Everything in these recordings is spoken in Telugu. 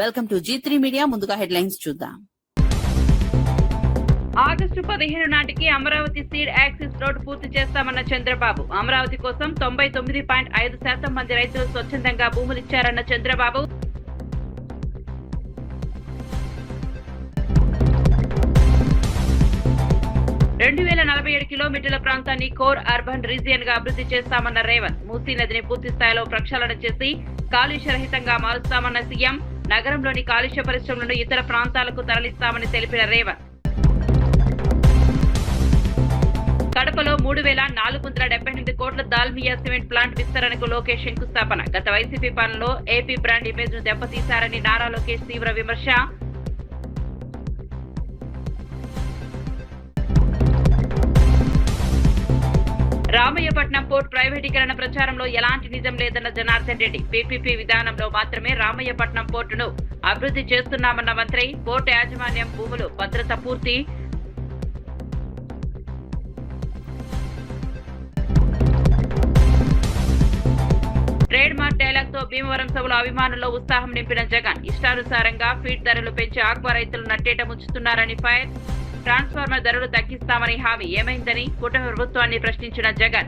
Welcome to G3 media. ముందుగా హెడ్లైన్స్ చూద్దాం. ఆగస్టు 15 నాటికి అమరావతి సీడ్ యాక్సిస్ రోడ్ పూర్తి చేస్తామన్న చంద్రబాబు. అమరావతి కోసం 99.5% మంది రైతులు స్వచ్ఛందంగా భూములిచ్చారన్న చంద్రబాబు. రెండు 2047 కిలోమీటర్ల ప్రాంతాన్ని కోర్ అర్బన్ రీజియన్ గా అభివృద్ధి చేస్తామన్న రేవంత్. మూసీ నదిని పూర్తి స్థాయిలో ప్రక్షాళన చేసి కాలుష్య రహితంగా మారుస్తామన్న సీఎం. నగరంలోని కాలుష్య పరిశ్రమలను ఇతర ప్రాంతాలకు తరలిస్తామని తెలిపిన రేవంత్. కడపలో 3,478 కోట్ల దాల్మియా సిమెంట్ ప్లాంట్ విస్తరణకు లోకేష్ శంకుస్థాపన. గత వైసీపీ పాలనలో ఏపీ బ్రాండ్ ఇమేజ్ ను దెబ్బతీశారని నారా లోకేష్ తీవ్ర విమర్శ. రామయ్యపట్నం పోర్ట్ ప్రైవేటీకరణ ప్రచారంలో ఎలాంటి నిజం లేదన్న జనార్దన్ రెడ్డి. పీపీపీ విధానంలో మాత్రమే రామయ్యపట్నం పోర్టును అభివృద్ధి చేస్తున్నామన్న మంత్రి. పోర్టు యాజమాన్యం భూములు భద్రత పూర్తి. ట్రేడ్ మార్క్ డైలాగ్ తో భీమవరం సభలో అభిమానుల్లో ఉత్సాహం నింపిన జగన్. ఇష్టానుసారంగా ఫీడ్ ధరలు పెంచి ఆక్వా రైతులు నట్టేట ముంచుతున్నారని ఫైర్. ట్రాన్స్ఫార్మర్ ధరలు తగ్గిస్తామని హామీ ఏమైందని కూటమి ప్రభుత్వాన్ని ప్రశ్నించిన జగన్.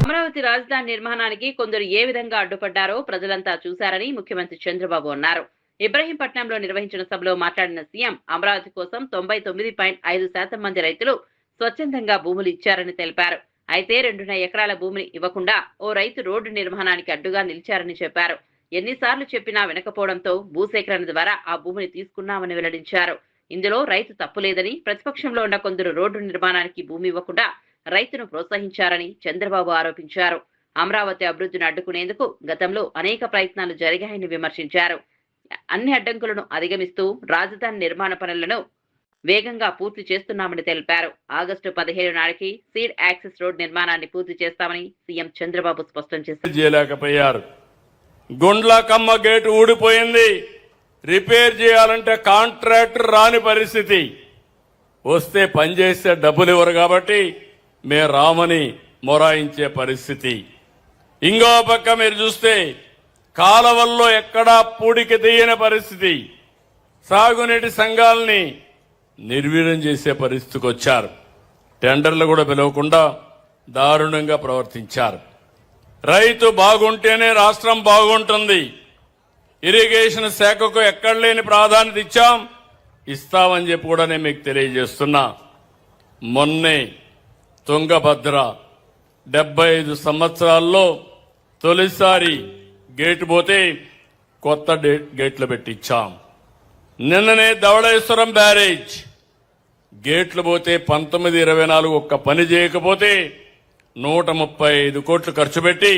అమరావతి రాజధాని నిర్మాణానికి కొందరు ఏ విధంగా అడ్డుపడ్డారో ప్రజలంతా చూశారని ముఖ్యమంత్రి చంద్రబాబు అన్నారు. ఇబ్రహీంపట్నంలో నిర్వహించిన సభలో మాట్లాడిన సీఎం అమరావతి కోసం 99.5% మంది రైతులు స్వచ్ఛందంగా భూములు ఇచ్చారని తెలిపారు. అయితే 2.5 ఎకరాల భూమిని ఇవ్వకుండా ఓ రైతు రోడ్డు నిర్మాణానికి అడ్డుగా నిలిచారని చెప్పారు. ఎన్నిసార్లు చెప్పినా వినకపోవడంతో భూసేకరణ ద్వారా ఆ భూమిని తీసుకున్నామని వెల్లడించారు. ఇందులో రైతు తప్పులేదని, ప్రతిపక్షంలో ఉన్న కొందరు రోడ్డు నిర్మాణానికి భూమి ఇవ్వకుండా రైతును ప్రోత్సహించారని చంద్రబాబు ఆరోపించారు. అమరావతి అభివృద్ధిని అడ్డుకునేందుకు గతంలో అనేక ప్రయత్నాలు జరిగాయని విమర్శించారు. అన్ని అడ్డంకులను అధిగమిస్తూ రాజధాని నిర్మాణ పనులను వేగంగా పూర్తి చేస్తున్నామని తెలిపారు. ఆగస్టు 15 నాటికి సీడ్ యాక్సిస్ రోడ్ నిర్మాణాన్ని పూర్తి చేస్తామని సీఎం చంద్రబాబు స్పష్టం చేశారు. గుండ్లకమ్మ గేటు ఊడిపోయింది, రిపేర్ చేయాలంటే కాంట్రాక్టర్ రాని పరిస్థితి. వస్తే పనిచేస్తే డబ్బులు ఇవ్వరు కాబట్టి మేము రామని మొరాయించే పరిస్థితి. ఇంకో పక్క మీరు చూస్తే కాలవల్లో ఎక్కడా పూడికి తీయని పరిస్థితి. సాగునీటి సంఘాలని నిర్వీర్యం చేసే పరిస్థితికి వచ్చారు. టెండర్లు కూడా పిలవకుండా దారుణంగా ప్రవర్తించారు. రైతు బాగుంటేనే రాష్ట్రం బాగుంటుంది. ఇరిగేషన్ శాఖకు ఎక్కడ లేని ప్రాధాన్యత ఇస్తామని చెప్పి కూడా నేను మీకు తెలియజేస్తున్నా. మొన్నే తుంగభద్ర 75 సంవత్సరాల్లో తొలిసారి గేటు పోతే కొత్త గేట్లు పెట్టించాం. నిన్ననే ధవళేశ్వరం బ్యారేజ్ గేట్లు పోతే 1924 ఒక్క పని చేయకపోతే 135 కోట్లు ఖర్చు పెట్టి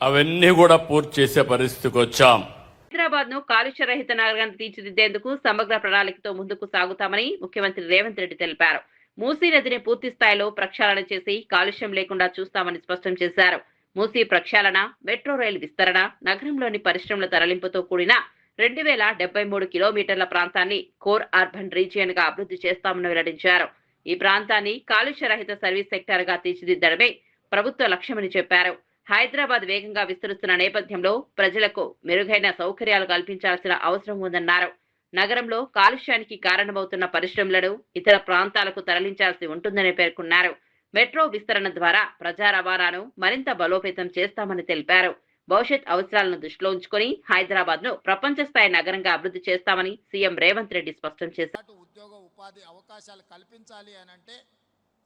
అవన్నీ కూడా పూర్తి చేసే పరిస్థితికి వచ్చాం. హైదరాబాద్ ను కాలుష్య రహిత నగరాన్ని తీర్చిదిద్దేందుకు సమగ్ర ప్రణాళికతో ముందుకు సాగుతామని ముఖ్యమంత్రి రేవంత్ రెడ్డి తెలిపారు. మూసీ నదిని పూర్తి స్థాయిలో ప్రక్షాళన చేసి కాలుష్యం లేకుండా చూస్తామని స్పష్టం చేశారు. మూసీ ప్రక్షాళన, మెట్రో రైలు విస్తరణ, నగరంలోని పరిశ్రమల తరలింపుతో కూడిన 2,073 కిలోమీటర్ల ప్రాంతాన్ని కోర్ అర్బన్ రీజియన్ గా అభివృద్ధి చేస్తామని వెల్లడించారు. ఈ ప్రాంతాన్ని కాలుష్య రహిత సర్వీస్ సెక్టర్ గా తీర్చిదిద్దడమే ప్రభుత్వ లక్ష్యమని చెప్పారు. హైదరాబాద్ వేగంగా విస్తరిస్తున్న నేపథ్యంలో ప్రజలకు మెరుగైన సౌకర్యాలు కల్పించాల్సిన అవసరం ఉందన్నారు. నగరంలో కాలుష్యానికి కారణమవుతున్న పరిశ్రమలను ఇతర ప్రాంతాలకు తరలించాల్సి ఉంటుందని పేర్కొన్నారు. మెట్రో విస్తరణ ద్వారా ప్రజా రవాణాను మరింత బలోపేతం చేస్తామని తెలిపారు. భవిష్యత్ అవసరాలను దృష్టిలో ఉంచుకుని హైదరాబాద్ ను ప్రపంచ స్థాయి నగరంగా అభివృద్ధి చేస్తామని సీఎం రేవంత్ రెడ్డి స్పష్టం చేశారు. ఉద్యోగ ఉపాధి అవకాశాలు కల్పించాలి అనంటే,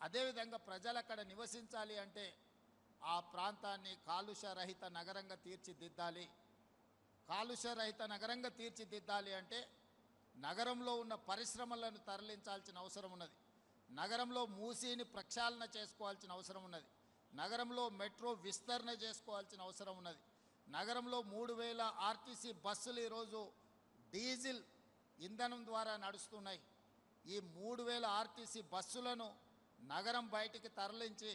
అదేవిధంగా ప్రజలు అక్కడ నివసించాలి అంటే ఆ ప్రాంతాన్ని కాలుష్య రహిత నగరంగా తీర్చిదిద్దాలి. కాలుష్య రహిత నగరంగా తీర్చిదిద్దాలి అంటే నగరంలో ఉన్న పరిశ్రమలను తరలించాల్సిన అవసరం ఉన్నది. నగరంలో మూసీని ప్రక్షాళన చేసుకోవాల్సిన అవసరం ఉన్నది. నగరంలో మెట్రో విస్తరణ చేసుకోవాల్సిన అవసరం ఉన్నది. నగరంలో 3,000 ఆర్టీసీ బస్సులు ఈరోజు డీజిల్ ఇంధనం ద్వారా నడుస్తున్నాయి. ఈ 3,000 ఆర్టీసీ బస్సులను నగరం బయటికి తరలించి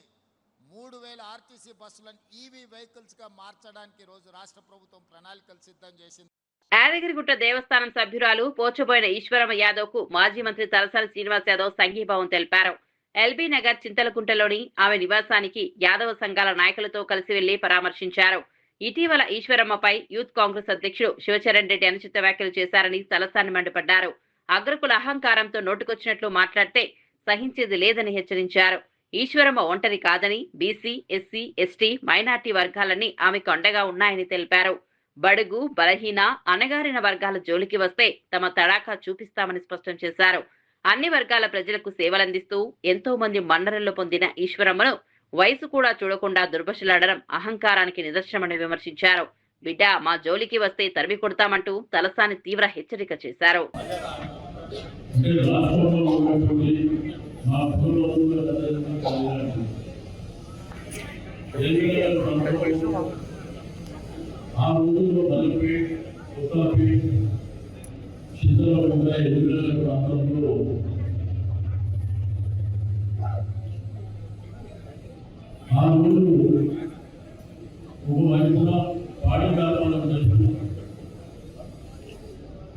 3,000 ఆర్టీసీ బస్సులను ఈవీ వెహికల్స్గా మార్చడానికి ఈరోజు రాష్ట్ర ప్రభుత్వం ప్రణాళికలు సిద్ధం చేసింది. యాదగిరిగుట్ట దేవస్థానం సభ్యురాలు పోచబోయిన ఈశ్వరమ్మ యాదవ్ కు మాజీ మంత్రి తలసాని శ్రీనివాస్ యాదవ్ సంఘీభావం తెలిపారు. ఎల్బీ నగర్ చింతలకుంటలోని ఆమె నివాసానికి యాదవ సంఘాల నాయకులతో కలిసి వెళ్లి పరామర్శించారు. ఇటీవల ఈశ్వరమ్మపై యూత్ కాంగ్రెస్ అధ్యక్షుడు శివచరణ్ రెడ్డి అనుచిత వ్యాఖ్యలు చేశారని తలసాని మండిపడ్డారు. అగ్రకుల అహంకారంతో నోటుకొచ్చినట్లు మాట్లాడితే సహించేది లేదని హెచ్చరించారు. ఈశ్వరమ్మ ఒంటరి కాదని బీసీ, ఎస్సీ, ఎస్టీ, మైనార్టీ వర్గాలన్నీ ఆమెకు అండగా ఉన్నాయని తెలిపారు. బడుగు, బలహీన, అణగారిన వర్గాల జోలికి వస్తే తమ తడాకా చూపిస్తామని స్పష్టం చేశారు. అన్ని వర్గాల ప్రజలకు సేవలందిస్తూ ఎంతో మంది మన్ననలు పొందిన ఈశ్వరమ్మను వయసు కూడా చూడకుండా దుర్భషలాడడం అహంకారానికి నిదర్శనమని విమర్శించారు. బిడ్డ మా జోలికి వస్తే తరిమి కొడతామంటూ తలసాని తీవ్ర హెచ్చరిక చేశారు.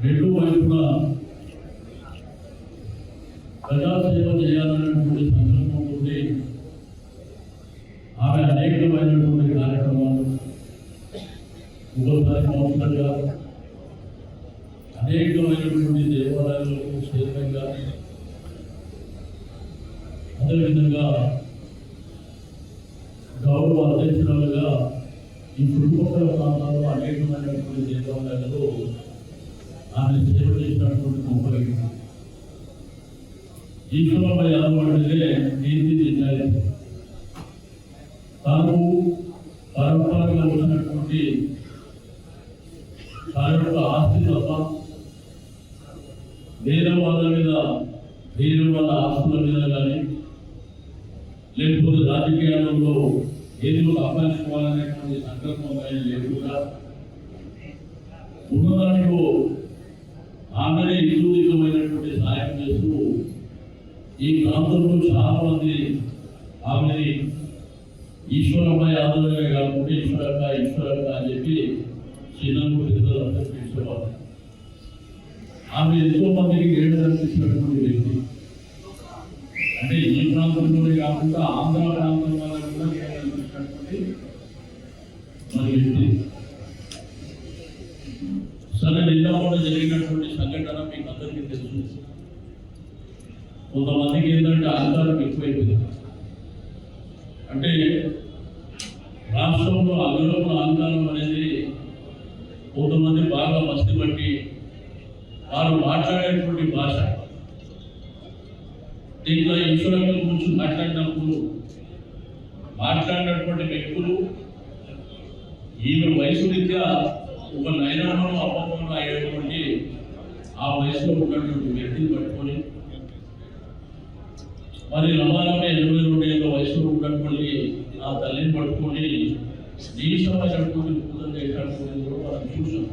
రెండు వైపున ప్రజాసేవ చేయాలనేటువంటి సంకల్పంతో ఆమె అనేకమైనటువంటి కార్యక్రమాలు ఒకసారి కౌన్సిలర్గా అనేకమైనటువంటి దేవాలయాలకు క్షేత్రంగా అదేవిధంగా గౌరవ అధ్యక్షురాలుగా ఈ చుట్టుపక్కల ప్రాంతాల్లో అనేకమైనటువంటి దేవాలయాలలో ఆమె సేవ చేసినటువంటి గొప్ప వ్యక్తి. ఈశ్వరమ్మ యాదవ్ అంటే నీతి నిజాయితీ. తాను పరంపరగా ఉన్నటువంటి దాని యొక్క ఆస్తి తప్ప వేరే వాళ్ళ మీద, వేరే వాళ్ళ ఆస్తుల మీద కానీ లేకపోతే రాజకీయాలలో ఏదో సంపాదించుకోవాలనేటువంటి సంకల్పం కానీ లేకుండా ఉన్నదానిలో ఆమెనే ఇరువుమైనటువంటి సహాయం చేస్తూ ఈ ప్రాంతంలో చాలా మంది ఆమెని ఈశ్వరమ్మ యాదవే కాకుండా ఈశ్వరక్క అని చెప్పి చిన్నప్పుడు పెద్దలందరూ పిలిచేవారు. ఆమె ఎంతో మందికి ఏడు కనిపించినటువంటి వ్యక్తి. అంటే ఈ ప్రాంతంలోనే కాకుండా ఆంధ్ర ప్రాంతం వల్ల కూడా కనిపించినటువంటి మన వ్యక్తి. సరే, నిన్న కూడా జరిగినటువంటి సంఘటన మీకు అందరికీ తెలుసు. కొంతమందికి ఏంటంటే అహంకారం ఎక్కువైపోయింది. అంటే రాష్ట్రంలో అగ్రలోపల అహంకారం అనేది కొంతమంది బాగా మస్తి పట్టి వారు మాట్లాడేటువంటి భాష. దీంట్లో ఈశ్వరమ్మ గురించి మాట్లాడినటువంటి వ్యక్తులు ఈమె వయసు రీత్యా ఒక నయనమో అపమో అయ్యేటువంటి ఆ వయసులో ఉన్నటువంటి వ్యక్తిని పట్టుకొని మరి రమారమే 22 ఏళ్ళ వయసులో ఉన్నటువంటి ఆ తల్లిని పట్టుకొని నీచమైనటువంటి పూజలు చేసినటువంటి కూడా మనం చూసాం.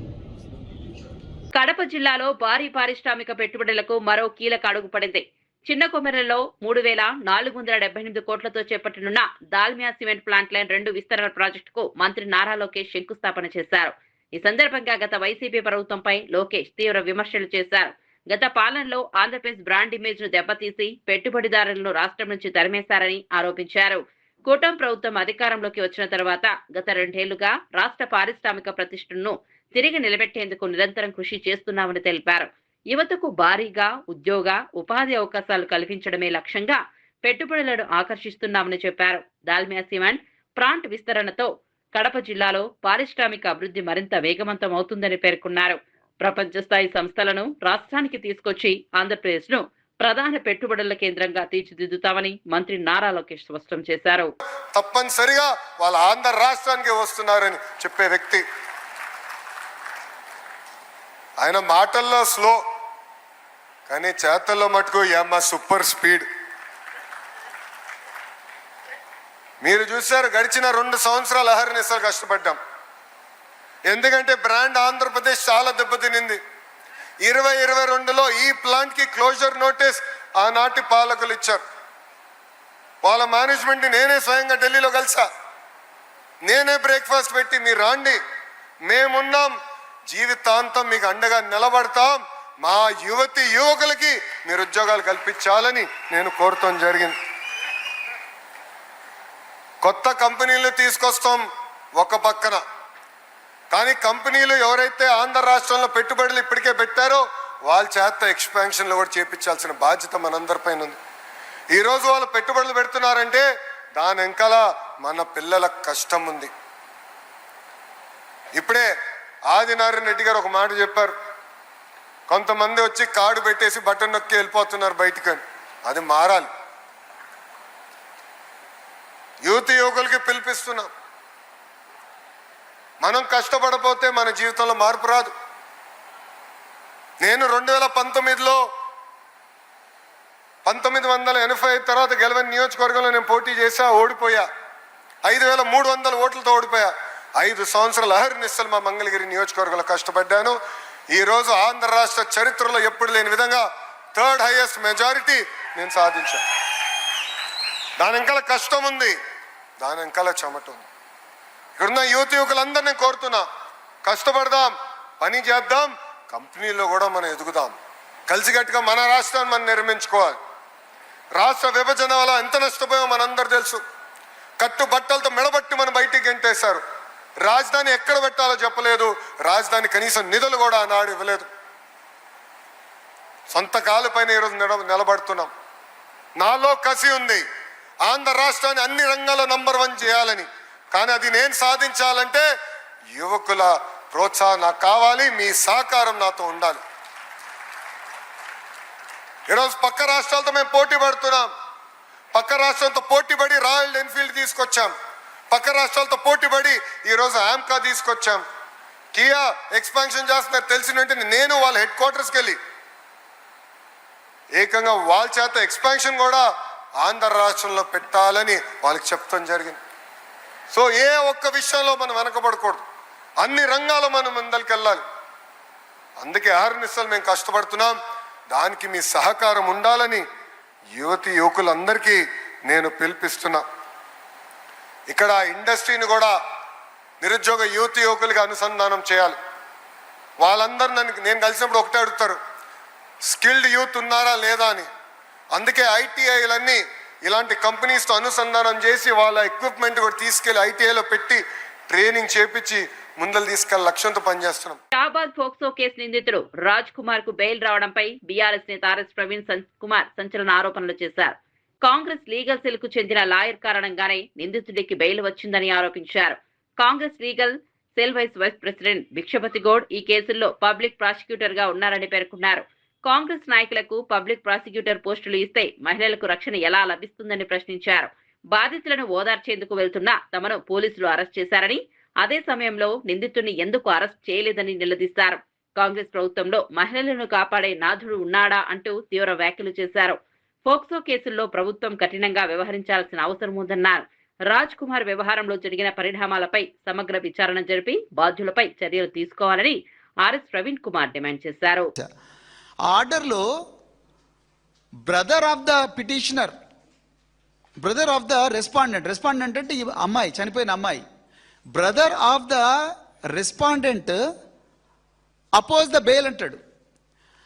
కడప జిల్లాలో భారీ పారిశ్రామిక పెట్టుబడులకు మరో కీలక అడుగు పడింది. చిన్న కొమెరలో 3,478 కోట్లతో చేపట్టనున్న దాల్మియా సిమెంట్ ప్లాంట్ లైన్ 2 విస్తరణ ప్రాజెక్టుకు మంత్రి నారా లోకేష్ శంకుస్థాపన చేశారు. ఈ సందర్భంగా గత వైసీపీ ప్రభుత్వంపై లోకేష్ తీవ్ర విమర్శలు చేశారు. గత పాలనలో ఆంధ్రప్రదేశ్ బ్రాండ్ ఇమేజ్ ను దెబ్బతీసి పెట్టుబడిదారులను రాష్ట్రం నుంచి తరిమేశారని ఆరోపించారు. కూటమి ప్రభుత్వం అధికారంలోకి వచ్చిన తర్వాత గత 2 ఏళ్లుగా రాష్ట్ర పారిశ్రామిక ప్రతిష్టను తిరిగి నిలబెట్టేందుకు నిరంతరం కృషి చేస్తున్నామని తెలిపారు. యువతకు భారీగా ఉద్యోగ, ఉపాధి అవకాశాలు కల్పించడమే లక్ష్యంగా పెట్టుబడులను ఆకర్షిస్తున్నామని చెప్పారు. దాల్మియా సిమెంట్ ప్లాంట్ విస్తరణతో కడప జిల్లాలో పారిశ్రామిక అభివృద్ధి మరింత వేగవంతం అవుతుందని పేర్కొన్నారు. ప్రపంచ స్థాయి సంస్థలను రాష్ట్రానికి తీసుకొచ్చి ఆంధ్రప్రదేశ్ ను ప్రధాన పెట్టుబడుల కేంద్రంగా తీర్చిదిద్దుతామని మంత్రి నారా లోకేష్ స్పష్టం చేశారు. తప్పనిసరిగా వాళ్ళ ఆంధ్ర రాష్ట్రానికి వస్తున్నారని చెప్పే వ్యక్తి. ఆయన మాటల్లో స్లో, కానీ చేతల్లో మటుకు ఏమ్మా సూపర్ స్పీడ్. మీరు చూశారు, గడిచిన 2 సంవత్సరాలు అహర్నిశలు కష్టపడ్డాం. ఎందుకంటే బ్రాండ్ ఆంధ్రప్రదేశ్ చాలా దెబ్బతినింది. 2022లో ఈ ప్లాంట్ కి క్లోజర్ నోటీస్ ఆనాటి పాలకులు ఇచ్చారు. వాళ్ళ మేనేజ్మెంట్ నేనే స్వయంగా ఢిల్లీలో కలిసా. నేనే బ్రేక్ఫాస్ట్ పెట్టి మీరు రాండి, మేమున్నాం, జీవితాంతం మీకు అండగా నిలబడతాం, మా యువతి యువకులకి మీరు ఉద్యోగాలు కల్పించాలని నేను కోరటం జరిగింది. కొత్త కంపెనీలు తీసుకొస్తాం ఒక పక్కన, కానీ కంపెనీలు ఎవరైతే ఆంధ్ర రాష్ట్రంలో పెట్టుబడులు ఇప్పటికే పెట్టారో వాళ్ళ చేత ఎక్స్పాన్షన్లు కూడా చేపించాల్సిన బాధ్యత మనందరిపైన ఉంది. ఈరోజు వాళ్ళు పెట్టుబడులు పెడుతున్నారంటే దాని వెనకాల మన పిల్లల కష్టం ఉంది. ఇప్పుడే ఆదినారాయణ రెడ్డి గారు ఒక మాట చెప్పారు, కొంతమంది వచ్చి కార్డు పెట్టేసి బటన్ నొక్కి వెళ్ళిపోతున్నారు బయటికని. అది మారాలి. యువకులకి పిలిపిస్తున్నాం, మనం కష్టపడపోతే మన జీవితంలో మార్పు రాదు. నేను 2019లో 1985 తర్వాత గెలవని నియోజకవర్గంలో నేను పోటీ చేశా, ఓడిపోయా. 5300 ఓట్లతో ఓడిపోయా. 5 సంవత్సరాలు అహర్నిశలు మా మంగళగిరి నియోజకవర్గంలో కష్టపడ్డాను. ఈరోజు ఆంధ్ర రాష్ట్ర చరిత్రలో ఎప్పుడు లేని విధంగా 3rd హైయెస్ట్ మెజారిటీ నేను సాధించాను. దాని వెనకాల కష్టం ఉంది, దాని వెనకాల చెమట ఉంది. ఇక్కడున్న యువకులందరూ నేను కోరుతున్నా, కష్టపడదాం, పని చేద్దాం, కంపెనీల్లో కూడా మనం ఎదుగుదాం. కలిసికట్టుగా మన రాష్ట్రాన్ని మనం నిర్మించుకోవాలి. రాష్ట్ర విభజన వల్ల ఎంత నష్టపోయామో మనందరూ తెలుసు. కట్టుబట్టలతో మెడబట్టి మనం బయటికి గెంటేశారు. రాజధాని ఎక్కడ పెట్టాలో చెప్పలేదు. రాజధాని కనీసం నిధులు కూడా ఆనాడు ఇవ్వలేదు. సొంత కాలుపైన ఈరోజు నిలబడుతున్నాం. నాలో కసి ఉంది, ఆంధ్ర రాష్ట్రాన్ని అన్ని రంగాల్లో నంబర్ 1 చేయాలని. కానీ అది నేను సాధించాలంటే యువకుల ప్రోత్సాహం నాకు కావాలి, మీ సహకారం నాతో ఉండాలి. ఈరోజు పక్క రాష్ట్రాలతో మేము పోటీ పడుతున్నాం. పక్క రాష్ట్రాలతో పోటీపడి రాయల్ ఎన్ఫీల్డ్ తీసుకొచ్చాం. పక్క రాష్ట్రాలతో పోటీపడి ఈరోజు ఆమ్కా తీసుకొచ్చాం. కియా ఎక్స్పాన్షన్ చేస్తున్నారు తెలిసిన వెంటనే నేను వాళ్ళ హెడ్ క్వార్టర్స్కి వెళ్ళి ఏకంగా వాళ్ళ చేత ఎక్స్పాన్షన్ కూడా ఆంధ్ర రాష్ట్రంలో పెట్టాలని వాళ్ళకి చెప్తాం జరిగింది. సో ఏ ఒక్క విషయంలో మనం వెనకబడకూడదు, అన్ని రంగాల్లో మనం ముందరికి వెళ్ళాలి. అందుకే అహర్నిశలు మేము కష్టపడుతున్నాం. దానికి మీ సహకారం ఉండాలని యువకులందరికీ నేను పిలిపిస్తున్నా. ఇక్కడ ఇండస్ట్రీని కూడా నిరుద్యోగ యువకులుగా అనుసంధానం చేయాలి. వాళ్ళందరూ నేను కలిసినప్పుడు ఒకటే అడుగుతారు, స్కిల్డ్ యూత్ ఉన్నారా లేదా అని. అందుకే ఐటీఐలన్నీ ఇలాంటి కంపెనీస్తో అనుసంధానం చేసి వాళ్ళ ఎక్విప్మెంట్ కూడా తీసుకెళ్లి ఐటీఐలో పెట్టి ట్రైనింగ్ చేపించి ముందలు తీసుకెళ్లి లక్ష్యంతో పనిచేస్తున్నాం. షాబాద్ పోక్సో కేసు నిందితుడు రాజ్ కుమార్ కు బెయిల్ రావడంపై బీఆర్ఎస్ నేత ఆర్ఎస్ ప్రవీణ్ కుమార్ సంచలన ఆరోపణలు చేశారు. కాంగ్రెస్ లీగల్ సెల్ కు చెందిన లాయర్ కారణంగానే నిందితుడికి బెయిల్ వచ్చిందని ఆరోపించారు. Congress legal cell vice president Bhikshapathi Goud ఈ కేసుల్లో పబ్లిక్ ప్రాసిక్యూటర్ గా ఉన్నారని పేర్కొన్నారు. కాంగ్రెస్ నాయకులకు పబ్లిక్ ప్రాసిక్యూటర్ పోస్టులు ఇస్తే మహిళలకు రక్షణ ఎలా లభిస్తుందని ప్రశ్నించారు. బాధితులను ఓదార్చేందుకు వెళ్తున్నా తమను పోలీసులు అరెస్ట్ చేశారని, అదే సమయంలో నిందితుడిని ఎందుకు అరెస్ట్ చేయలేదని నిలదీశారు. కాంగ్రెస్ ప్రభుత్వంలో మహిళలను కాపాడే నాథుడు ఉన్నాడా అంటూ తీవ్ర వ్యాఖ్యలు చేశారు. పోక్సో కేసుల్లో ప్రభుత్వం కఠినంగా వ్యవహరించాల్సిన అవసరం ఉందన్నారు. రాజ్ కుమార్ వ్యవహారంలో జరిగిన పరిణామాలపై సమగ్ర విచారణ జరిపి బాధ్యులపై చర్యలు తీసుకోవాలని ఆర్ఎస్ ప్రవీణ్ కుమార్ డిమాండ్ చేశారు. ఆర్డర్లో brother of the petitioner, brother of the respondent అంటే ఈ అమ్మాయి, చనిపోయిన అమ్మాయి, brother of the respondent oppose the bail అంటాడు.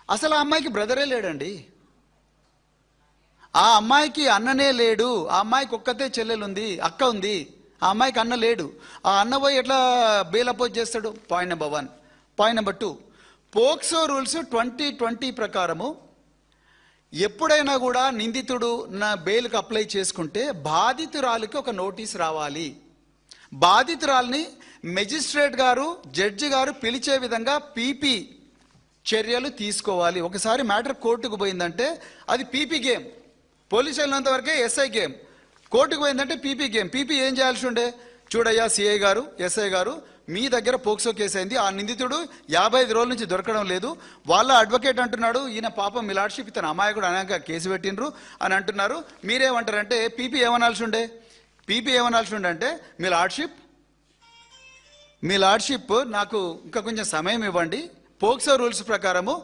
అసలు ఆ అమ్మాయికి బ్రదరే లేడండి. ఆ అమ్మాయికి అన్ననే లేడు. ఆ అమ్మాయికి ఒక్కతే చెల్లెలుంది, అక్క ఉంది. ఆ అమ్మాయికి అన్న లేడు. ఆ అన్న పోయి ఎట్లా బెయిల్ అపోజ్ చేస్తాడు? Point number 1. Point number 2, POCSO rules 2020 ప్రకారము ఎప్పుడైనా కూడా నిందితుడు నా బెయిల్కి అప్లై చేసుకుంటే బాధితురాలికి ఒక నోటీస్ రావాలి. బాధితురాల్ని మెజిస్ట్రేట్ గారు, జడ్జి గారు పిలిచే విధంగా పీపీ చర్యలు తీసుకోవాలి. ఒకసారి మ్యాటర్ కోర్టుకు పోయిందంటే అది పీపీ గేమ్. పోలీసు వెళ్ళినంత వరకే ఎస్ఐ గేమ్. కోర్టుకు పోయిందంటే పీపీ గేమ్. పీపీ ఏం చేయాల్సి ఉండే? చూడయ్యా సిఐ గారు, ఎస్ఐ గారు, మీ దగ్గర పోక్సో కేసు అయింది, ఆ నిందితుడు 55 రోజుల నుంచి దొరకడం లేదు. వాళ్ళ అడ్వకేట్ అంటున్నాడు, ఈయన పాపం మీ లార్డ్షిప్ ఇతను అమాయకుడు అనేక కేసు పెట్టినరు అని అంటున్నారు. మీరేమంటారంటే పీపీ ఏమనాల్సి ఉండే? పీపీ ఏమనాల్సి ఉండే అంటే, మీ లార్డ్షిప్ నాకు ఇంకా కొంచెం సమయం ఇవ్వండి, పోక్సో రూల్స్ ప్రకారము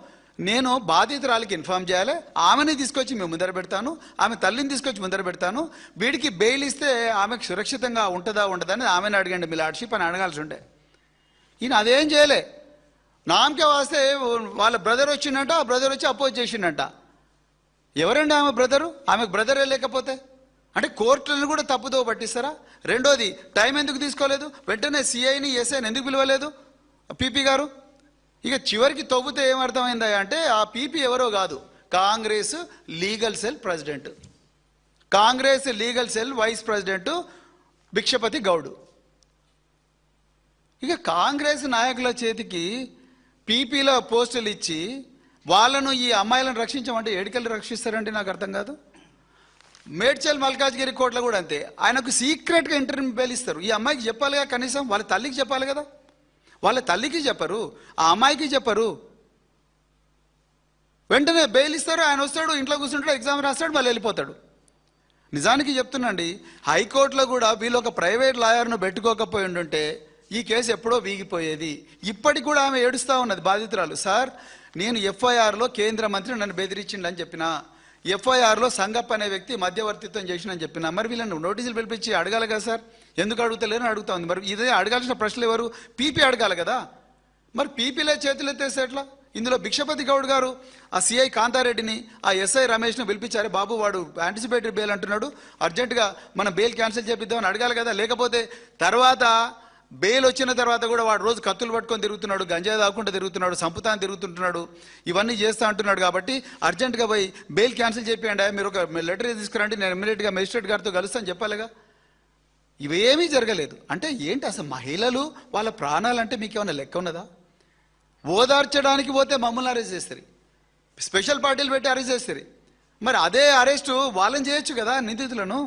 నేను బాధితురాలికి ఇన్ఫార్మ్ చేయాలి, ఆమెని తీసుకొచ్చి మేము ముందర పెడతాను, ఆమె తల్లిని తీసుకొచ్చి ముందర పెడతాను, వీడికి బెయిల్ ఇస్తే ఆమెకు సురక్షితంగా ఉంటుందా ఉండదా అని ఆమెను అడగండి మీ లార్డ్షిప్ అని అడగాల్సి ఉండే. ఈయన అదేం చేయలే. నామకే వాస్తే వాళ్ళ బ్రదర్ వచ్చిందంట, ఆ బ్రదర్ వచ్చి అపోజ్ చేసిండంట. ఎవరండి ఆమె బ్రదరు? ఆమెకు బ్రదరే లేకపోతే అంటే కోర్టులను కూడా తప్పుదో పట్టిస్తారా? రెండోది, టైం ఎందుకు తీసుకోలేదు? వెంటనే సిఐని, ఎస్ఐని ఎందుకు పిలవలేదు? పీపీ గారు. ఇక చివరికి తవ్వుతే ఏమర్థమైందా అంటే ఆ పీపీ ఎవరో కాదు, Congress legal cell president, Congress legal cell vice president Bhikshapathi Goud. ఇక కాంగ్రెస్ నాయకుల చేతికి పీపీలో పోస్టులు ఇచ్చి వాళ్ళను ఈ అమ్మాయిలను రక్షించమంటే ఏడికెళ్ళి రక్షిస్తారంటే నాకు అర్థం కాదు. మేడ్చల్ మల్కాజ్గిరి కోర్టులో కూడా అంతే, ఆయనకు సీక్రెట్గా ఇంటర్వ్యూ పేలిస్తారు. ఈ అమ్మాయికి చెప్పాలిగా, కనీసం వాళ్ళ తల్లికి చెప్పాలి కదా. వాళ్ళ తల్లికి చెప్పరు, ఆ అమ్మాయికి చెప్పరు. వెంటనే బెయిల్ ఇస్తారు, ఆయన వస్తాడు, ఇంట్లో కూర్చుంటాడు, ఎగ్జామ్ రాస్తాడు, మళ్ళీ వెళ్ళిపోతాడు. నిజానికి చెప్తున్నాండి, హైకోర్టులో కూడా వీళ్ళు ఒక ప్రైవేట్ లాయర్ను పెట్టుకోకపోయి ఉండుంటే ఈ కేసు ఎప్పుడో వీగిపోయేది. ఇప్పటికి కూడా ఆమె ఏడుస్తూ ఉన్నది బాధితురాలు. సార్, నేను ఎఫ్ఐఆర్లో కేంద్ర మంత్రి నన్ను బెదిరించిండని చెప్పిన, ఎఫ్ఐఆర్లో సంగప్ప అనే వ్యక్తి మధ్యవర్తిత్వం చేసిందని చెప్పిన. మరి వీళ్ళని నోటీసులు పిలిపించి అడగాలి కదా సార్, ఎందుకు అడుగుతలేరని అడుగుతా ఉంది. మరి ఇదే అడగాల్సిన ప్రశ్నలు ఎవరు? పీపీ అడగాలి కదా. మరి పీపీలే చేతులు ఎత్తేస్తే ఎట్లా? ఇందులో భిక్షపతి గౌడ్ గారు ఆ సిఐ కాంతారెడ్డిని, ఆ ఎస్ఐ రమేష్ను పిలిపించారు. బాబు, వాడు యాంటిసిపేటరీ బెయిల్ అంటున్నాడు, అర్జెంటుగా మనం బెయిల్ క్యాన్సిల్ చేపిద్దామని అడగాలి కదా. లేకపోతే తర్వాత బెయిల్ వచ్చిన తర్వాత కూడా వాడు రోజు కత్తులు పట్టుకొని తిరుగుతున్నాడు, గంజాయి తాకుండా తిరుగుతున్నాడు, సంపుతాన్ని తిరుగుతుంటున్నాడు, ఇవన్నీ చేస్తూ అంటున్నాడు. కాబట్టి అర్జెంటుగా పోయి బెయిల్ క్యాన్సిల్ చేయండి, మీరు ఒక లెటర్ తీసుకురండి, నేను ఇమ్మీడియట్గా మెజిస్ట్రేట్ గారితో కలుస్తాను చెప్పాలిగా. ఇవేమీ జరగలేదు. అంటే ఏంటి అసలు? మహిళలు వాళ్ళ ప్రాణాలంటే మీకు ఏమైనా లెక్క ఉన్నదా? ఓదార్చడానికి పోతే మమ్మల్ని అరెస్ట్ చేస్తారు, స్పెషల్ పార్టీలు పెట్టి అరెస్ట్ చేస్తారు. మరి అదే అరెస్టు వాళ్ళని చేయొచ్చు కదా, నిందితులను.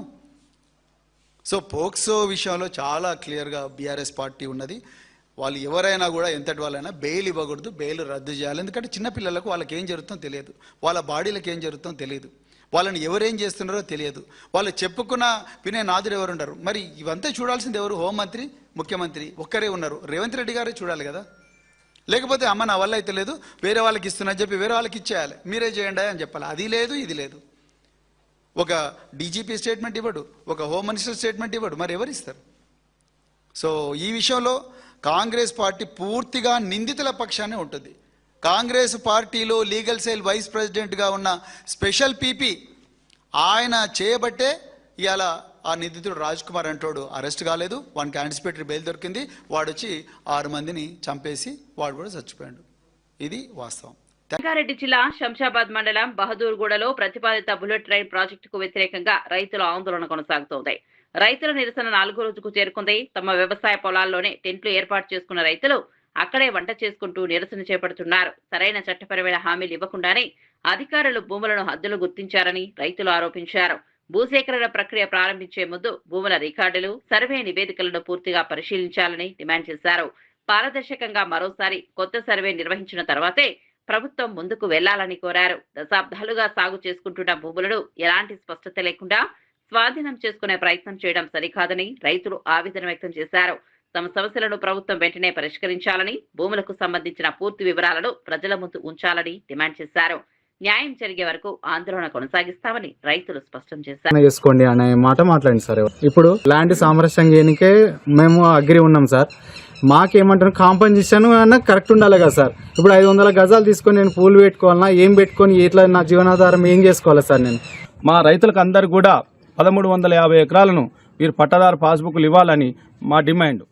సో పోక్సో విషయంలో చాలా క్లియర్గా బీఆర్ఎస్ పార్టీ ఉన్నది. వాళ్ళు ఎవరైనా కూడా ఎంతటి వాళ్ళైనా బెయిల్ ఇవ్వకూడదు, బెయిల్ రద్దు చేయాలి. ఎందుకంటే చిన్నపిల్లలకు వాళ్ళకి ఏం జరుగుతుందో తెలియదు, వాళ్ళ బాడీలకు ఏం జరుగుతుందో తెలియదు, వాళ్ళని ఎవరేం చేస్తున్నారో తెలియదు, వాళ్ళు చెప్పుకున్న వినే నాదుడు ఎవరు ఉండరు. మరి ఇవంతా చూడాల్సింది ఎవరు? హోంమంత్రి, ముఖ్యమంత్రి ఒక్కరే ఉన్నారు, రేవంత్ రెడ్డి గారే చూడాలి కదా. లేకపోతే అమ్మ నా వల్ల అయితే లేదు, వేరే వాళ్ళకి ఇస్తున్నా చెప్పి వేరే వాళ్ళకి ఇచ్చేయాలి, మీరే చేయండి అని చెప్పాలి. అది లేదు, ఇది లేదు. ఒక డీజీపీ స్టేట్మెంట్ ఇవ్వడు, ఒక హోమ్ మినిస్టర్ స్టేట్మెంట్ ఇవ్వడు, మరి ఎవరు ఇస్తారు? సో ఈ విషయంలో కాంగ్రెస్ పార్టీ పూర్తిగా నిందితుల పక్షానే ఉంటుంది. కాంగ్రెస్ పార్టీలో లీగల్ సెల్ వైస్ ప్రెసిడెంట్గా ఉన్న స్పెషల్ పీపీ ఆయన చేయబట్టే ఇవాళ ఆ నిందితుడు రాజ్ కుమార్ అంటోడు అరెస్ట్ కాలేదు, వానికి యాంటిసిపేటరీ బెయిల్ దొరికింది, వాడు వచ్చి 6 మందిని చంపేసి వాడు కూడా చచ్చిపోయాడు. ఇది వాస్తవం. రంగారెడ్డి జిల్లా శంషాబాద్ మండలం బహదూర్గూడలో ప్రతిపాదిత బుల్లెట్ ట్రైన్ ప్రాజెక్టుకు వ్యతిరేకంగా రైతుల ఆందోళన కొనసాగుతోంది. రైతుల నిరసన 4వ రోజుకు చేరుకుంది. తమ వ్యవసాయ పొలాల్లోనే టెంట్లు ఏర్పాటు చేసుకున్న రైతులు అక్కడే వంట చేసుకుంటూ నిరసన చేపడుతున్నారు. సరైన చట్టపరమైన హామీలు ఇవ్వకుండానే అధికారులు భూములను హద్దులు గుర్తించారని రైతులు ఆరోపించారు. భూసేకరణ ప్రక్రియ ప్రారంభించే ముందు భూముల రికార్డులు, సర్వే నివేదికలను పూర్తిగా పరిశీలించాలని డిమాండ్ చేశారు. పారదర్శకంగా మరోసారి కొత్త సర్వే నిర్వహించిన తర్వాతే ప్రభుత్వం ముందుకు వెళ్లాలని కోరారు. దశాబ్దాలుగా సాగు చేసుకుంటున్న భూములను ఎలాంటి స్పష్టత లేకుండా స్వాధీనం చేసుకునే ప్రయత్నం చేయడం సరికాదని రైతులు ఆవేదన వ్యక్తం చేశారు. తమ సమస్యలను ప్రభుత్వం వెంటనే పరిష్కరించాలని, భూములకు సంబంధించిన పూర్తి వివరాలను ప్రజల ముందు ఉంచాలని డిమాండ్ చేశారు. న్యాయం జరిగే వరకు ఆందోళన కొనసాగిస్తామని రైతులు స్పష్టం చేశారు. చేసుకోండి అనే మాట మాట్లాడింది సార్. ఇప్పుడు ల్యాండ్ సామరస్యం చేయనికే మేము అగ్రి ఉన్నాం సార్. మాకేమంటారు, కాంపన్సేషన్ అన్న కరెక్ట్ ఉండాలి కదా సార్. ఇప్పుడు 500 గజాలు తీసుకొని నేను పూలు పెట్టుకోవాలన్నా, ఏం పెట్టుకొని ఇట్లా నా జీవనాధారం ఏం చేసుకోవాలి సార్? నేను మా రైతులకు అందరు కూడా 1350 ఎకరాలను మీరు పట్టదారు పాస్బుక్లు ఇవ్వాలని మా డిమాండ్.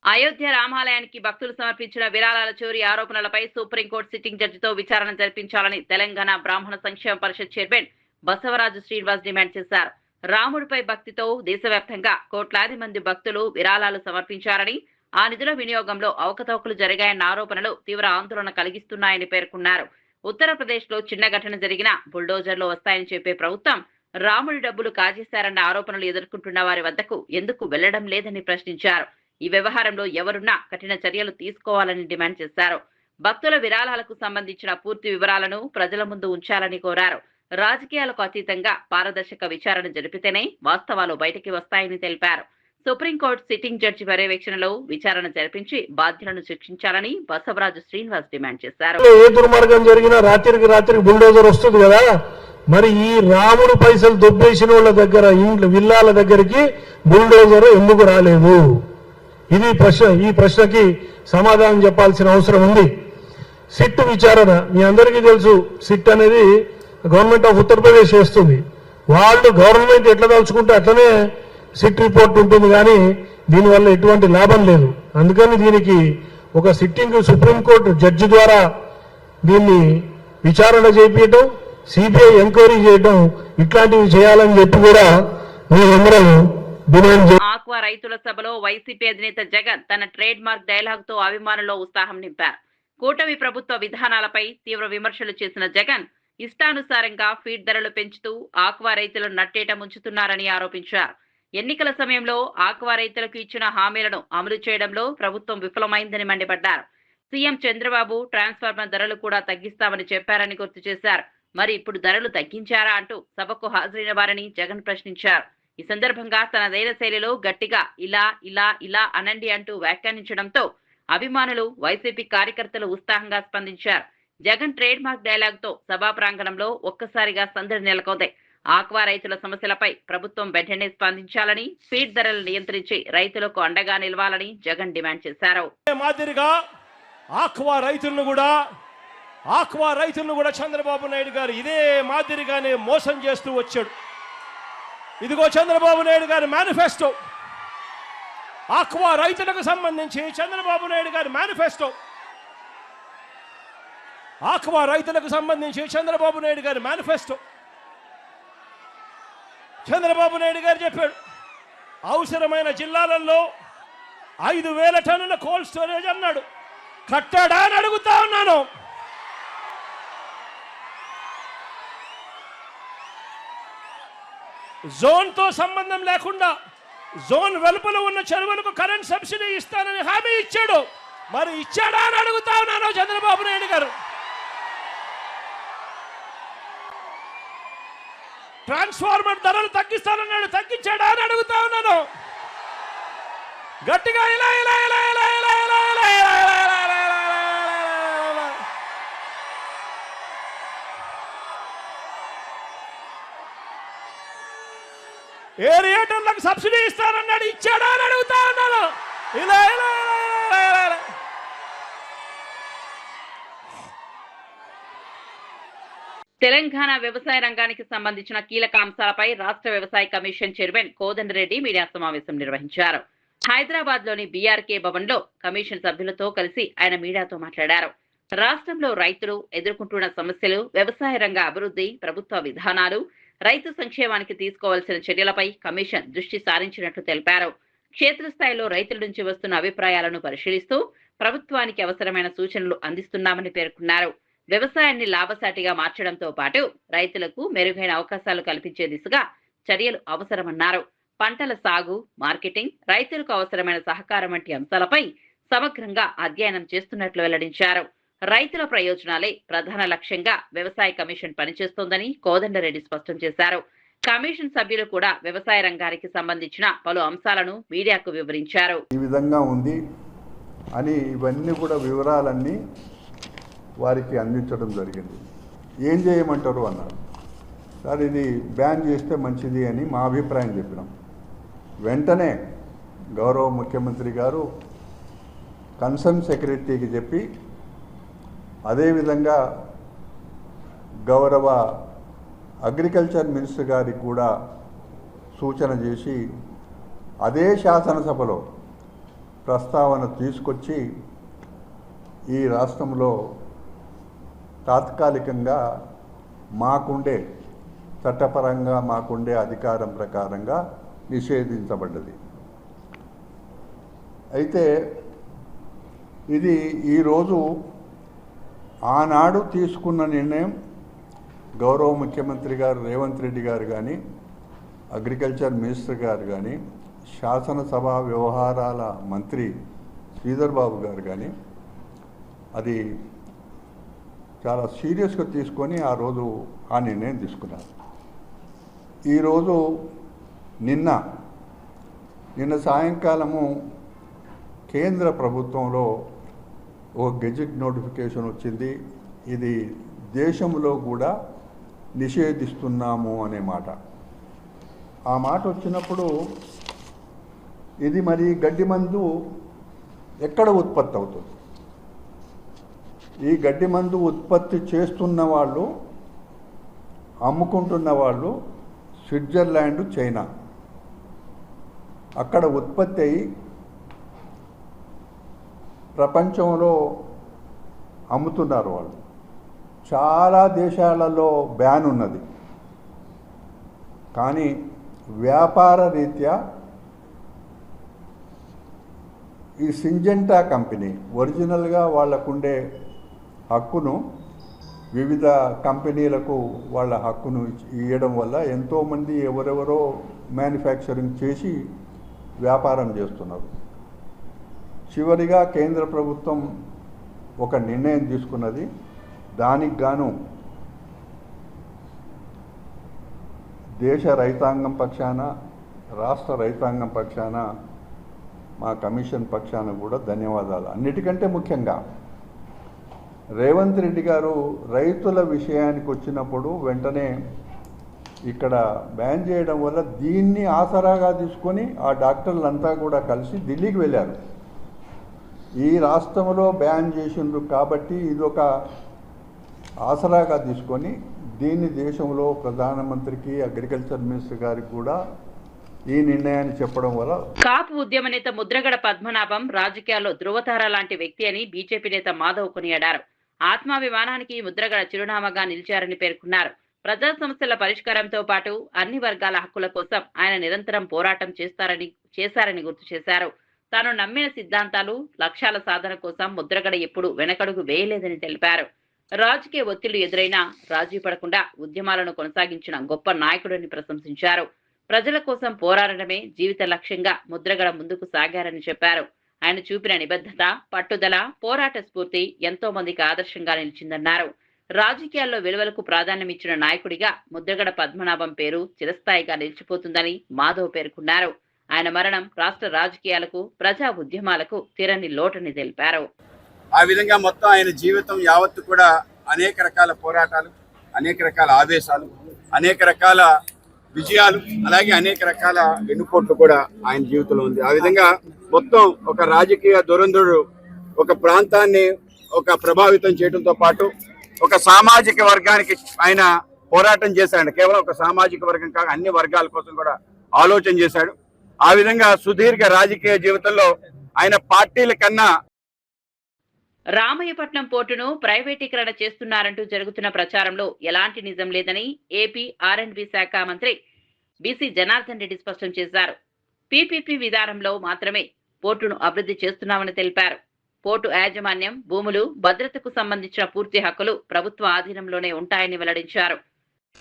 అయోధ్య రామాలయానికి భక్తులు సమర్పించిన విరాళాల చోరీ ఆరోపణలపై సుప్రీంకోర్టు సిట్టింగ్ జడ్జితో విచారణ జరిపించాలని తెలంగాణ బ్రాహ్మణ సంక్షేమ పరిషత్ చైర్మన్ బసవరాజు శ్రీనివాస్ డిమాండ్ చేశారు. రాముడిపై భక్తితో దేశవ్యాప్తంగా కోట్లాది మంది భక్తులు విరాళాలు సమర్పించారని, ఆ నిధుల వినియోగంలో అవకతవకలు జరిగాయన్న ఆరోపణలు తీవ్ర ఆందోళన కలిగిస్తున్నాయని పేర్కొన్నారు. ఉత్తరప్రదేశ్ లో చిన్న ఘటన జరిగినా బుల్డోజర్లు వస్తాయని చెప్పే ప్రభుత్వం రాముడి డబ్బులు కాజేశారన్న ఆరోపణలు ఎదుర్కొంటున్న వారి వద్దకు ఎందుకు వెళ్లడం లేదని ప్రశ్నించారు. ఈ వ్యవహారంలో ఎవరున్నా కఠిన చర్యలు తీసుకోవాలని డిమాండ్ చేశారు. భక్తుల విరాళాలకు సంబంధించిన పూర్తి వివరాలను ప్రజల ముందు ఉంచాలని కోరారు. రాజకీయాలకు అతీతంగా పారదర్శక విచారణ జరిపితేనే వాస్తవాలు బయటికి వస్తాయని తెలిపారు. సుప్రీంకోర్టు సిట్టింగ్ జడ్జి పర్యవేక్షణలో విచారణ జరిపించి బాధ్యులను శిక్షించాలని బసవరాజు శ్రీనివాస్ డిమాండ్ చేశారు. ఏ దుర్మార్గం జరిగినా రాత్రికి బుల్డోజర్ వస్తుంది కదా, మరి ఈ రాముడు పైసలు దొబ్బేసిన వాళ్ళ దగ్గర ఇండ్లు విల్లాల దగ్గరికి బుల్డోజర్ ఎందుకు రాలేదు? ఇది ప్రశ్న. ఈ ప్రశ్నకి సమాధానం చెప్పాల్సిన అవసరం ఉంది. సిట్ విచారణ మీ అందరికీ తెలుసు. సిట్ అనేది గవర్నమెంట్ ఆఫ్ ఉత్తరప్రదేశ్ చేస్తుంది. వాళ్ళు గవర్నమెంట్ ఎట్లా తలుచుకుంటే అట్లనే సిట్ రిపోర్ట్ ఉంటుంది, కానీ దీనివల్ల ఎటువంటి లాభం లేదు. అందుకని దీనికి ఒక సిట్టింగ్ సుప్రీంకోర్టు జడ్జి ద్వారా దీన్ని విచారణ చేపించడం, సిబిఐ ఎంక్వైరీ చేయడం, ఇట్లాంటివి చేయాలని చెప్పి కూడా మేమందరం డిమాండ్ చేస్తాం. ఆక్వా రైతుల సభలో వైసీపీ అధినేత జగన్ తన ట్రేడ్ మార్క్ డైలాగ్ తో అభిమానుల్లో ఉత్సాహం నింపారు. కూటమి ప్రభుత్వ విధానాలపై తీవ్ర విమర్శలు చేసిన జగన్ ఇష్టానుసారంగా ఫీడ్ ధరలు పెంచుతూ ఆక్వా రైతులను నట్టేట ముంచుతున్నారని ఆరోపించారు. ఎన్నికల సమయంలో ఆక్వా రైతులకు ఇచ్చిన హామీలను అమలు చేయడంలో ప్రభుత్వం విఫలమైందని మండిపడ్డారు. సీఎం చంద్రబాబు ట్రాన్స్ఫార్మర్ ధరలు కూడా తగ్గిస్తామని చెప్పారని గుర్తు చేశారు. మరి ఇప్పుడు ధరలు తగ్గించారా అంటూ సభకు హాజరైన వారిని జగన్ ప్రశ్నించారు. ఈ సందర్భంగా తనదైన శైలిలో గట్టిగా ఇలా ఇలా ఇలా అనండి అంటూ వ్యాఖ్యానించడంతో అభిమానులు, వైసీపీ కార్యకర్తలు ఉత్సాహంగా స్పందించారు. జగన్ ట్రేడ్ మార్క్ డైలాగ్ తో సభా ప్రాంగణంలో ఒక్కసారిగా సందడి నెలకొంది. ఆక్వా రైతుల సమస్యలపై ప్రభుత్వం వెంటనే స్పందించాలని, ఫీడ్ ధరలు నియంత్రించి రైతులకు అండగా నిలవాలని జగన్ డిమాండ్ చేశారు. మాదిరిగా ఆక్వా రైతులను కూడా చంద్రబాబు నాయుడు గారు ఇదే మాదిరిగానే మోసం చేస్తూ వచ్చాడు. ఇదిగో చంద్రబాబు నాయుడు గారి మేనిఫెస్టో. ఆక్వా రైతులకు సంబంధించి చంద్రబాబు నాయుడు గారి మేనిఫెస్టో. ఆక్వా రైతులకు సంబంధించి చంద్రబాబు నాయుడు గారి మేనిఫెస్టో. చంద్రబాబు నాయుడు గారు చెప్పాడు, అవసరమైన జిల్లాలలో 5,000 టన్నుల కోల్డ్ స్టోరేజ్ అన్నాడు. కట్టాడా అని అడుగుతా ఉన్నాను. జోన్ తో సంబంధం లేకుండా జోన్ వెలుపల ఉన్న చెరువులకు కరెంట్ సబ్సిడీ ఇస్తానని హామీ ఇచ్చాడు. మరి ఇచ్చాడా అని అడుగుతా ఉన్నాను చంద్రబాబు నాయుడు గారు. ట్రాన్స్ఫార్మర్ ధరలు తగ్గిస్తానన్నాడు, తగ్గించాడా అని అడుగుతా ఉన్నాను. గట్టిగా ఇలా ఇలా ఇలా ఇలా ఇలా ఇలా ఇలా ఏరియేటర్లకు సబ్సిడీ ఇస్తానన్నాడు, ఇచ్చాడా అని అడుగుతా ఉన్నాను. ఇలా ఇలా ఇలా ఇలా ఇలా తెలంగాణ వ్యవసాయ రంగానికి సంబంధించిన కీలక అంశాలపై రాష్ట్ర వ్యవసాయ కమిషన్ చైర్మన్ కోదండరెడ్డి మీడియా సమావేశం నిర్వహించారు. హైదరాబాద్ లోని బీఆర్కే భవన్ లో కమిషన్ సభ్యులతో కలిసి ఆయన మీడియాతో మాట్లాడారు. రాష్ట్రంలో రైతులు ఎదుర్కొంటున్న సమస్యలు, వ్యవసాయ రంగ అభివృద్ధి, ప్రభుత్వ విధానాలు, రైతు సంక్షేమానికి తీసుకోవాల్సిన చర్యలపై కమిషన్ దృష్టి సారించినట్లు తెలిపారు. క్షేత్రస్థాయిలో రైతుల నుంచి వస్తున్న అభిప్రాయాలను పరిశీలిస్తూ ప్రభుత్వానికి అవసరమైన సూచనలు అందిస్తున్నామని పేర్కొన్నారు. వ్యవసాయాన్ని లాభసాటిగా మార్చడంతో పాటు రైతులకు మెరుగైన అవకాశాలు కల్పించే దిశగా చర్యలు అవసరమన్నారు. పంటల సాగు, మార్కెటింగ్, రైతులకు అవసరమైన సహకారం వంటి అంశాలపై సమగ్రంగా అధ్యయనం చేస్తున్నట్లు వెల్లడించారు. రైతుల ప్రయోజనాలే ప్రధాన లక్ష్యంగా వ్యవసాయ కమిషన్ పనిచేస్తోందని కోదండరెడ్డి స్పష్టం చేశారు. కమిషన్ సభ్యులు కూడా వ్యవసాయ రంగానికి సంబంధించిన పలు అంశాలను మీడియాకు వివరించారు. ఈ విధంగా ఉంది అని ఇవన్నీ కూడా వివరాలన్నీ వారికి అందించడం జరిగింది. ఏం చేయమంటారు అన్నారు. సార్ ఇది బ్యాన్ చేస్తే మంచిది అని మా అభిప్రాయం చెప్పినాం. వెంటనే గౌరవ ముఖ్యమంత్రి గారు కన్సర్న్ సెక్రటరీకి చెప్పి, అదేవిధంగా గౌరవ అగ్రికల్చర్ మినిస్టర్ గారికి కూడా సూచన చేసి అదే శాసనసభలో ప్రస్తావన తీసుకొచ్చి ఈ రాష్ట్రంలో తాత్కాలికంగా మాకుండే చట్టపరంగా మాకుండే అధికారం ప్రకారంగా నిషేధించబడ్డది. అయితే ఇది ఈరోజు ఆనాడు తీసుకున్న నిర్ణయం గౌరవ ముఖ్యమంత్రి గారు రేవంత్ రెడ్డి గారు కానీ, అగ్రికల్చర్ మినిస్టర్ గారు కానీ, శాసనసభ వ్యవహారాల మంత్రి శ్రీధర్ బాబు గారు కానీ అది చాలా సీరియస్గా తీసుకొని ఆ రోజు ఆ నిర్ణయం తీసుకున్నారు. ఈరోజు నిన్న సాయంకాలము కేంద్ర ప్రభుత్వంలో ఒక గెజిట్ నోటిఫికేషన్ వచ్చింది. ఇది దేశంలో కూడా నిషేధిస్తున్నాము అనే మాట. ఆ మాట వచ్చినప్పుడు ఇది మరి గడ్డి మందు ఎక్కడ ఉత్పత్తి అవుతుంది? ఈ గడ్డి మందు ఉత్పత్తి చేస్తున్న వాళ్ళు, అమ్ముకుంటున్న వాళ్ళు స్విట్జర్లాండ్, చైనా. అక్కడ ఉత్పత్తి అయ్యి ప్రపంచంలో అమ్ముతున్నారు వాళ్ళు. చాలా దేశాలలో బ్యాన్ ఉన్నది, కానీ వ్యాపార రీత్యా ఈ సింజెంటా కంపెనీ ఒరిజినల్గా వాళ్ళకుండే హక్కును వివిధ కంపెనీలకు వాళ్ళ హక్కును ఇవ్వడం వల్ల ఎంతోమంది ఎవరెవరో మ్యానుఫ్యాక్చరింగ్ చేసి వ్యాపారం చేస్తున్నారు. చివరిగా కేంద్ర ప్రభుత్వం ఒక నిర్ణయం తీసుకున్నది. దానికి గాను దేశ రైతాంగం పక్షాన, రాష్ట్ర రైతాంగం పక్షాన, మా కమిషన్ పక్షాన కూడా ధన్యవాదాలు. అన్నిటికంటే ముఖ్యంగా రేవంత్ రెడ్డి గారు రైతుల విషయానికి వచ్చినప్పుడు వెంటనే ఇక్కడ బ్యాన్ చేయడం వల్ల దీన్ని ఆసరాగా తీసుకొని ఆ డాక్టర్లంతా కూడా కలిసి ఢిల్లీకి వెళ్ళారు. ఈ రాష్ట్రంలో బ్యాన్ చేసిండ్రు కాబట్టి ఇదొక ఆసరాగా తీసుకొని దీన్ని దేశంలో ప్రధానమంత్రికి, అగ్రికల్చర్ మినిస్టర్ గారికి కూడా ఈ నిర్ణయాన్ని చెప్పడం వల్ల కాపు ఉద్యమ నేత ముద్రగడ పద్మనాభం రాజకీయాల్లో ధృవతార లాంటి వ్యక్తి అని బీజేపీ నేత మాధవ్ కొనియాడారు. ఆత్మాభిమానానికి ముద్రగడ చిరునామాగా నిలిచారని పేర్కొన్నారు. ప్రజా సమస్యల పరిష్కారంతో పాటు అన్ని వర్గాల హక్కుల కోసం ఆయన నిరంతరం పోరాటం చేశారని గుర్తు చేశారు. తాను నమ్మిన సిద్ధాంతాలు, లక్ష్యాల సాధన కోసం ముద్రగడ ఎప్పుడూ వెనకడుగు వేయలేదని తెలిపారు. రాజకీయ ఒత్తిళ్లు ఎదురైనా రాజీ పడకుండా ఉద్యమాలను కొనసాగించిన గొప్ప నాయకుడిని ప్రశంసించారు. ప్రజల కోసం పోరాడడమే జీవిత లక్ష్యంగా ముద్రగడ ముందుకు సాగారని చెప్పారు. ఆయన చూపిన నిబద్ధత, పట్టుదల, పోరాట స్ఫూర్తి ఎంతో మందికి ఆదర్శంగా నిలిచిందన్నారు. రాజకీయాల్లో విలువలకు ప్రాధాన్యమిచ్చిన నాయకుడిగా ముద్రగడ పద్మనాభం పేరు చిరస్థాయిగా నిలిచిపోతుందని మాధవ్ పేర్కొన్నారు. ఆయన మరణం రాష్ట్ర రాజకీయాలకు, ప్రజా ఉద్యమాలకు తీరని లోటని తెలిపారు. ఆ విధంగా మొత్తం ఆయన జీవితం యావత్తు కూడా అనేక రకాల పోరాటాలు, అనేక రకాల ఆవేశాలు, అనేక రకాల విజయాలు, అలాగే అనేక రకాల వెన్నుపోట్లు కూడా ఆయన జీవితంలో ఉంది. ఆ విధంగా మొత్తం ఒక రాజకీయ దురంధరుడు ఒక ప్రాంతాన్ని ప్రభావితం చేయడంతో పాటు ఒక సామాజిక వర్గానికి ఆయన పోరాటం చేశాడు. కేవలం ఒక సామాజిక వర్గం కాక అన్ని వర్గాల కోసం కూడా ఆలోచన చేశాడు. ఆ విధంగా సుదీర్ఘ రాజకీయ జీవితంలో ఆయన పార్టీల కన్నా రామయ్యపట్నం పోర్టును ప్రైవేటీకరణ చేస్తున్నారంటూ జరుగుతున్న ప్రచారంలో ఎలాంటి నిజం లేదని ఏపీ ఆర్&బి శాఖ మంత్రి బీసీ జనార్దన్ రెడ్డి స్పష్టం చేశారు. పీపీపీ విధానంలో మాత్రమే పోర్టును అభివృద్ధి చేస్తున్నామని తెలిపారు. పోర్టు యాజమాన్యం, భూములు, భద్రతకు సంబంధించిన పూర్తి హక్కులు ప్రభుత్వ ఆధీనంలోనే ఉంటాయని వెల్లడించారు.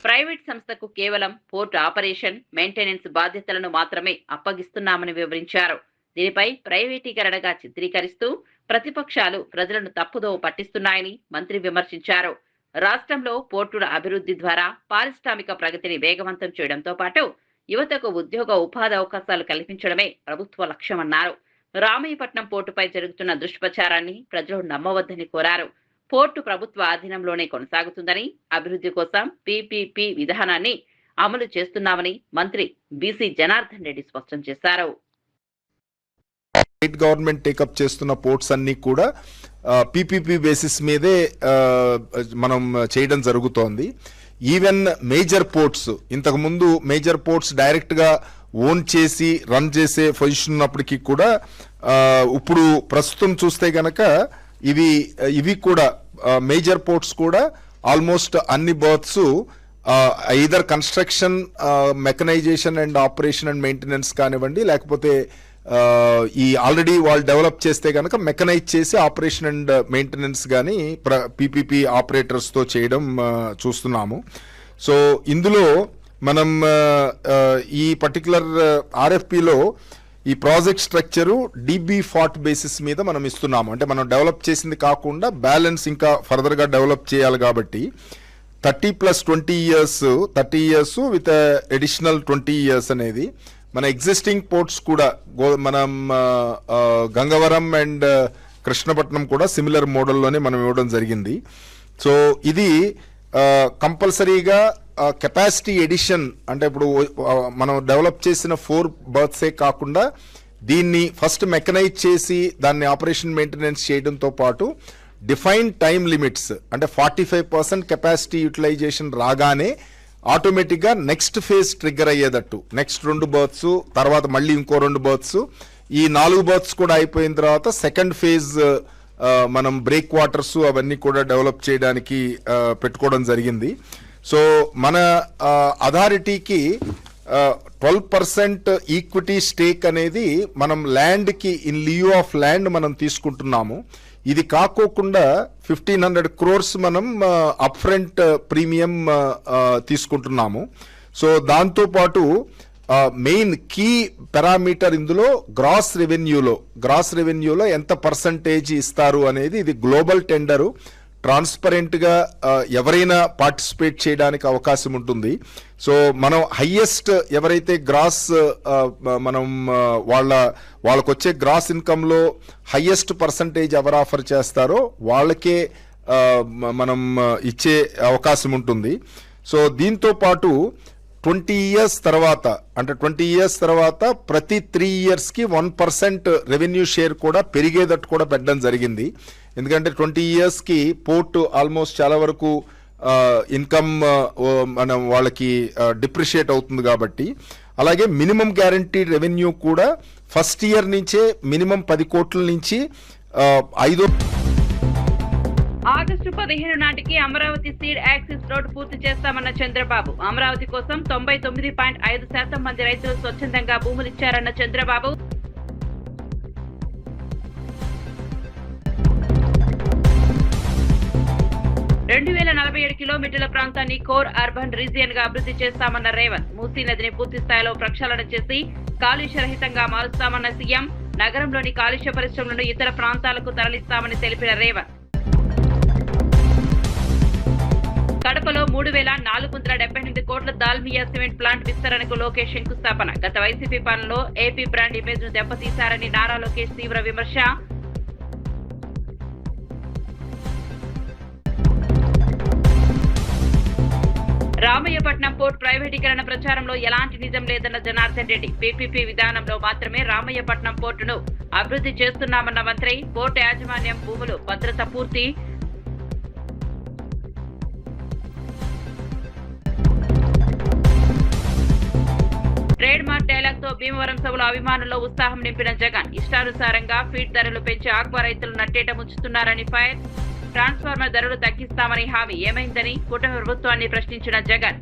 ప్రైవేట్ సంస్థకు కేవలం పోర్టు ఆపరేషన్, మెయింటెనెన్స్ బాధ్యతలను మాత్రమే అప్పగిస్తున్నామని వివరించారు. దీనిపై ప్రైవేటీకరణగా చిత్రీకరిస్తూ ప్రతిపక్షాలు ప్రజలను తప్పుదోవ పట్టిస్తున్నాయని మంత్రి విమర్శించారు. రాష్ట్రంలో పోర్టుల అభివృద్ధి ద్వారా పారిశ్రామిక ప్రగతిని వేగవంతం చేయడంతో పాటు యువతకు ఉద్యోగ ఉపాధి అవకాశాలు కల్పించడమే ప్రభుత్వ లక్ష్యమన్నారు. రామయ్యపట్నం పోర్టుపై జరుగుతున్న దుష్ప్రచారాన్ని ప్రజలు నమ్మవద్దని కోరారు. పోర్టు ప్రభుత్వ ఆధీనంలోనే కొనసాగుతుందని, అభివృద్ధి కోసం పీపీపీ విధానాన్ని అమలు చేస్తున్నామని మంత్రి బీసీ జనార్దన్ రెడ్డి స్పష్టం చేశారు. స్టేట్ గవర్నమెంట్ టేకప్ చేస్తున్న పోర్ట్స్ అన్ని కూడా పీపీపీ బేసిస్ మీదే మనం చేయడం జరుగుతోంది. ఈవెన్ మేజర్ పోర్ట్స్, ఇంతకు ముందు మేజర్ పోర్ట్స్ డైరెక్ట్ గా ఓన్ చేసి రన్ చేసే పొజిషన్ ఉన్నప్పటికీ కూడా ఇప్పుడు ప్రస్తుతం చూస్తే గనక ఇవి కూడా మేజర్ పోర్ట్స్ కూడా ఆల్మోస్ట్ అన్ని births either construction, mechanisation and operation and maintenance కానివ్వండి, లేకపోతే ఈ ఆల్రెడీ వాళ్ళు డెవలప్ చేస్తే కనుక మెకనైజ్ చేసి ఆపరేషన్ అండ్ మెయింటెనెన్స్ కానీ పీపీపీ ఆపరేటర్స్తో చేయడం చూస్తున్నాము. సో ఇందులో మనం ఈ పర్టికులర్ ఆర్ఎఫ్పిలో ఈ ప్రాజెక్ట్ స్ట్రక్చరు DB-40 బేసిస్ మీద మనం ఇస్తున్నాము. అంటే మనం డెవలప్ చేసింది కాకుండా బ్యాలెన్స్ ఇంకా ఫర్దర్గా డెవలప్ చేయాలి కాబట్టి 30+20 years, 30 years with additional 20 years అనేది మన ఎగ్జిస్టింగ్ పోర్ట్స్ కూడా మనం గంగవరం అండ్ కృష్ణపట్నం కూడా సిమిలర్ మోడల్లోనే మనం ఇవ్వడం జరిగింది. సో ఇది కంపల్సరీగా కెపాసిటీ ఎడిషన్, అంటే ఇప్పుడు మనం డెవలప్ చేసిన 4 బర్త్సే కాకుండా దీన్ని ఫస్ట్ మెకనైజ్ చేసి దాన్ని ఆపరేషన్ మెయింటెనెన్స్ చేయడంతో పాటు డిఫైన్ టైమ్ లిమిట్స్, అంటే 45% కెపాసిటీ యూటిలైజేషన్ రాగానే ఆటోమేటిక్గా నెక్స్ట్ ఫేజ్ ట్రిగ్గర్ అయ్యేటట్టు నెక్స్ట్ 2 బర్త్స్, తర్వాత మళ్ళీ ఇంకో 2 బర్త్స్, ఈ 4 బర్త్స్ కూడా అయిపోయిన తర్వాత సెకండ్ ఫేజ్ మనం బ్రేక్ వాటర్స్ అవన్నీ కూడా డెవలప్ చేయడానికి పెట్టుకోవడం జరిగింది. సో మన అథారిటీకి 12% ఈక్విటీ స్టేక్ అనేది మనం ల్యాండ్కి ఇన్ లియూ ఆఫ్ ల్యాండ్ మనం తీసుకుంటున్నాము. ఇది కాకోకుండా 1500 crores మనం అప్ ఫ్రంట్ ప్రీమియం తీసుకుంటున్నాము. సో దాంతోపాటు మెయిన్ కీ పారామీటర్ ఇందులో గ్రాస్ రెవెన్యూలో ఎంత పర్సంటేజ్ ఇస్తారు అనేది. ఇది గ్లోబల్ టెండరు, ట్రాన్స్పరెంట్ గా ఎవరైనా పార్టిసిపేట్ చేయడానికి అవకాశం ఉంటుంది. సో మనం హైయెస్ట్ ఎవరైతే గ్రాస్ మనం వాళ్ళకు వచ్చే గ్రాస్ ఇన్కమ్ లో హైయెస్ట్ పర్సంటేజ్ ఎవరు ఆఫర్ చేస్తారో వాళ్ళకే మనం ఇచ్చే అవకాశం ఉంటుంది. సో దీంతో పాటు 20 years తర్వాత అంటే 20 years తర్వాత ప్రతి 3 years కి 1% రెవెన్యూ షేర్ కూడా పెరిగేటట్టు కూడా పెట్టడం జరిగింది. ఎందుకంటే 20 years కి పోర్ట్ ఆల్మోస్ట్ చాలా వరకు ఇన్కమ్ మనం వాళ్ళకి డిప్రిషియేట్ అవుతుంది కాబట్టి. అలాగే మినిమం గ్యారంటీడ్ రెవెన్యూ కూడా ఫస్ట్ ఇయర్ నుంచే మినిమం 10 కోట్ల నుంచి 5. ఆగస్టు 15 నాటికి అమరావతి సీడ్ యాక్సిస్ రోడ్ పూర్తి చేస్తామన్న చంద్రబాబు. అమరావతి కోసం 99.5% మంది రైతులు స్వచ్ఛందంగా భూములిచ్చారన్న చంద్రబాబు. రెండు 2047 కిలోమీటర్ల ప్రాంతాన్ని కోర్ అర్బన్ రీజియన్ గా అభివృద్ధి చేస్తామన్న రేవంత్. మూసీ నదిని పూర్తి స్థాయిలో ప్రక్షాళన చేసి కాలుష్య రహితంగా మారుస్తామన్న సీఎం. నగరంలోని కాలుష్య పరిశ్రమలను ఇతర ప్రాంతాలకు తరలిస్తామని తెలిపిన రేవంత్. కడపలో 3478 కోట్ల దాల్మియా సిమెంట్ ప్లాంట్ విస్తరణకు లోకేష్ శంకుస్థాపన. గత వైసీపీ పాలనలో ఏపీ బ్రాండ్ ఇమేజ్ ను దెబ్బతీశారని నారా లోకేష్ తీవ్ర విమర్శ. రామయ్యపట్నం పోర్ట్ ప్రైవేటీకరణ ప్రచారంలో ఎలాంటి నిజం లేదన్న జనార్దన్ రెడ్డి. పీపీపీ విధానంలో మాత్రమే రామయ్యపట్నం పోర్టును అభివృద్ధి చేస్తున్నామన్న మంత్రి. పోర్టు యాజమాన్యం భూములు భద్రత పూర్తి. ట్రేడ్ మార్క్ డైలాగ్ తో భీమవరం సభలో అభిమానుల్లో ఉత్సాహం నింపిన జగన్. ఇష్టానుసారంగా ఫీడ్ ధరలు పెంచి ఆక్వా రైతులు నట్టేట ముంచుతున్నారని ఫైర్. ట్రాన్స్ఫార్మర్ ధరలు తగ్గిస్తామని హామీ ఏమైందని కూటమి ప్రభుత్వాన్ని ప్రశ్నించిన జగన్.